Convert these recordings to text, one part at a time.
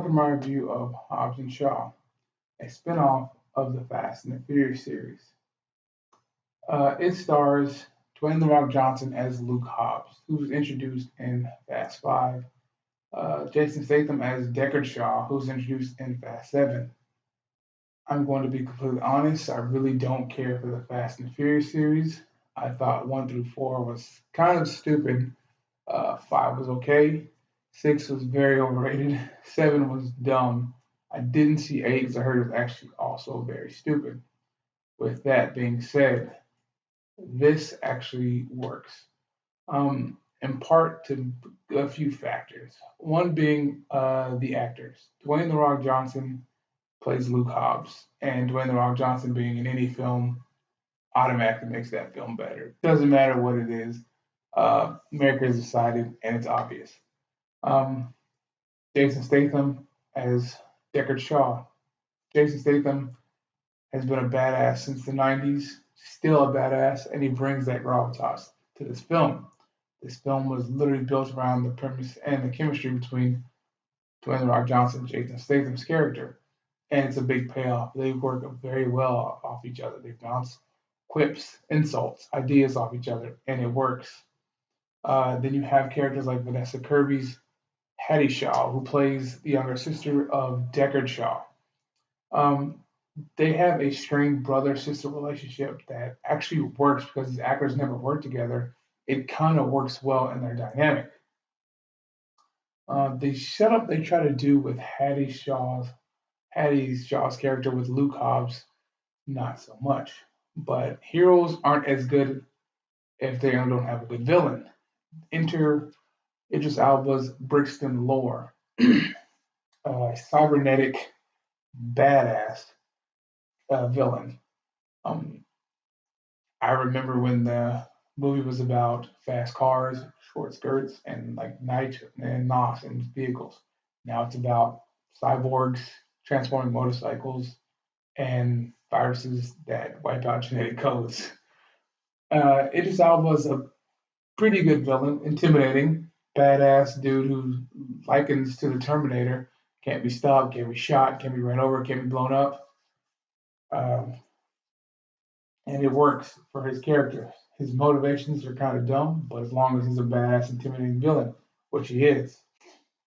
welcome my review of Hobbs and Shaw, a spin-off of the Fast and the Furious series. It stars Dwayne "The Rock" Johnson as Luke Hobbs, who was introduced in Fast 5, Jason Statham as Deckard Shaw, who was introduced in Fast 7. I'm going to be completely honest, I really don't care for the Fast and Furious series. I thought 1 through 4 was kind of stupid. 5 was okay. 6 was very overrated. 7 was dumb. I didn't see 8 because I heard it was actually also very stupid. With that being said, this actually works. In part to a few factors. One being the actors. Dwayne The Rock Johnson plays Luke Hobbs, and Dwayne The Rock Johnson being in any film automatically makes that film better. Doesn't matter what it is. America has decided, and it's obvious. Um, Jason Statham as Deckard Shaw. Jason Statham has been a badass since the 90s, still a badass, and he brings that gravitas to this film. This film was literally built around the premise and the chemistry between Dwayne The Rock Johnson and Jason Statham's character. And it's a big payoff. They work very well off each other. They bounce quips, insults, ideas off each other, and it works. Then you have characters like Vanessa Kirby's Hattie Shaw, who plays the younger sister of Deckard Shaw. Um, they have a strained brother sister relationship that actually works because these actors never worked together. It kind of works well in their dynamic. The setup they try to do with Hattie Shaw's character with Luke Hobbs, not so much. But heroes aren't as good if they don't have a good villain. Enter Idris Elba's Brixton Lore, cybernetic badass villain. Um, I remember when the movie was about fast cars, short skirts, and like night and NOS and vehicles. Now it's about cyborgs transforming motorcycles and viruses that wipe out genetic codes. Idris Elba is a pretty good villain, intimidating, badass dude who likens to the Terminator. Can't be stopped, can't be shot, can't be run over, can't be blown up. Um, and it works for his character. His motivations are kind of dumb, but as long as he's a badass, intimidating villain, which he is.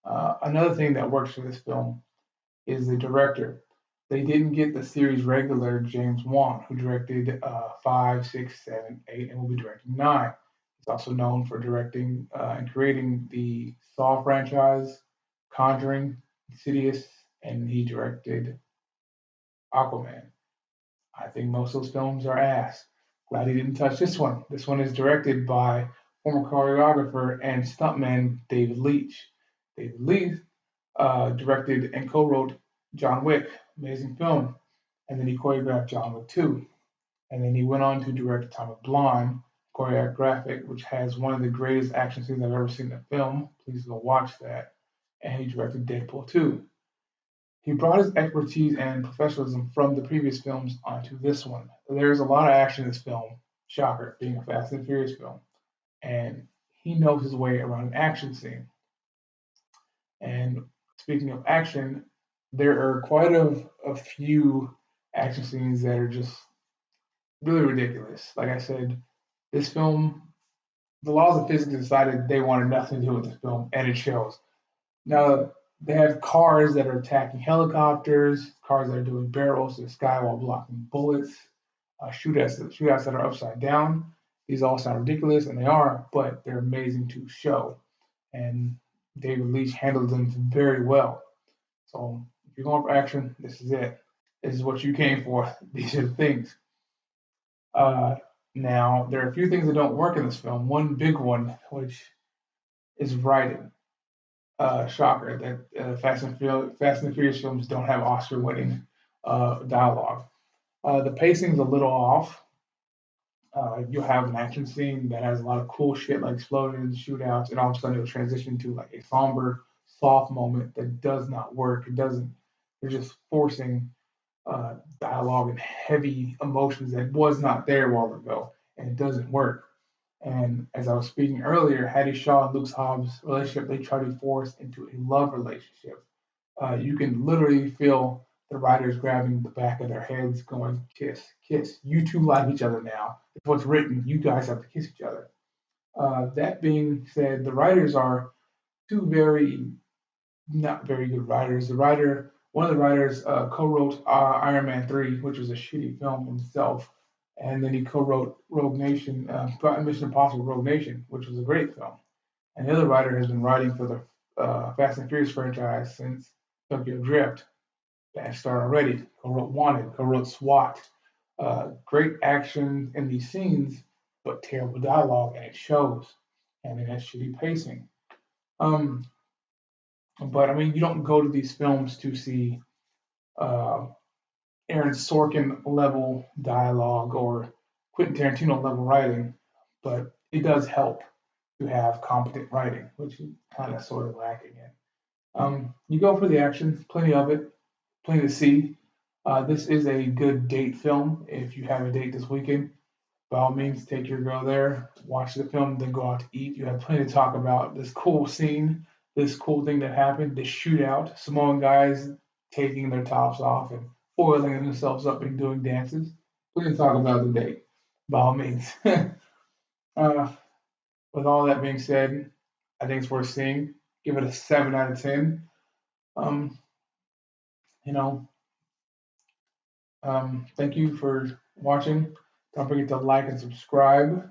Another thing that works for this film is the director. They didn't get the series regular James Wan, who directed 5, 6, 7, 8, and will be directing 9. He's also known for directing and creating the Saw franchise, Conjuring, Insidious, and he directed Aquaman. I think most of those films are ass. Glad he didn't touch this one. This one is directed by former choreographer and stuntman David Leitch. David Leitch directed and co-wrote John Wick, amazing film, and then he choreographed John Wick 2. And then he went on to direct Atomic Blonde, choreographic, which has one of the greatest action scenes I've ever seen in a film. Please go watch that. And he directed Deadpool 2. He brought his expertise and professionalism from the previous films onto this one. There's a lot of action in this film, shocker, being a Fast and Furious film. And he knows his way around an action scene. And speaking of action, there are quite a few action scenes that are just really ridiculous. Like I said, this film, the laws of physics decided they wanted nothing to do with this film, and it shows. Now, they have cars that are attacking helicopters, cars that are doing barrels to the sky while blocking bullets, shootouts that are upside down. These all sound ridiculous, and they are, but they're amazing to show. And David Leitch handles them very well. So if you're going for action, this is it. This is what you came for. These are the things. Uh, Now, there are a few things that don't work in this film. One big one, which is writing. Shocker that Fast and Furious films don't have Oscar-winning dialogue. The pacing's a little off. You'll have an action scene that has a lot of cool shit like explosions, shootouts, and all of a sudden it'll transition to like a somber, soft moment that does not work. It doesn't. They're just forcing dialogue and heavy emotions that was not there a while ago, and it doesn't work. And as I was speaking earlier, Hattie Shaw and Luke Hobbs' relationship, they try to force into a love relationship. You can literally feel the writers grabbing the back of their heads, going, "Kiss, kiss. You two like each other now. It's what's written. You guys have to kiss each other." That being said, the writers are two very not very good writers. One of the writers, co-wrote Iron Man 3, which was a shitty film himself, and then he co-wrote Rogue Nation, Mission Impossible: Rogue Nation, which was a great film. And the other writer has been writing for the Fast and Furious franchise since Tokyo Drift. Bad start already. Co-wrote Wanted, co-wrote SWAT. Great action in these scenes, but terrible dialogue, and it shows. And it has shitty pacing. Um, but I mean, you don't go to these films to see uh, Aaron Sorkin level dialogue or Quentin Tarantino level writing, but it does help to have competent writing, which is kind of sort of lacking in. You go for the action, plenty of it, plenty to see. This is a good date film if you have a date this weekend. By all means, take your girl there, watch the film, then go out to eat. You have plenty to talk about. This cool scene, this cool thing that happened, this shootout, Samoan guys taking their tops off and oiling themselves up and doing dances. Plenty to talk about the date, by all means. uh, with all that being said, I think it's worth seeing. Give it a 7 out of 10. Um, you know, thank you for watching. Don't forget to like and subscribe.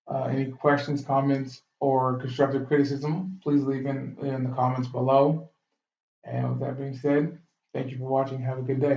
Any questions, comments, or constructive criticism, please leave in the comments below. And with that being said, thank you for watching. Have a good day.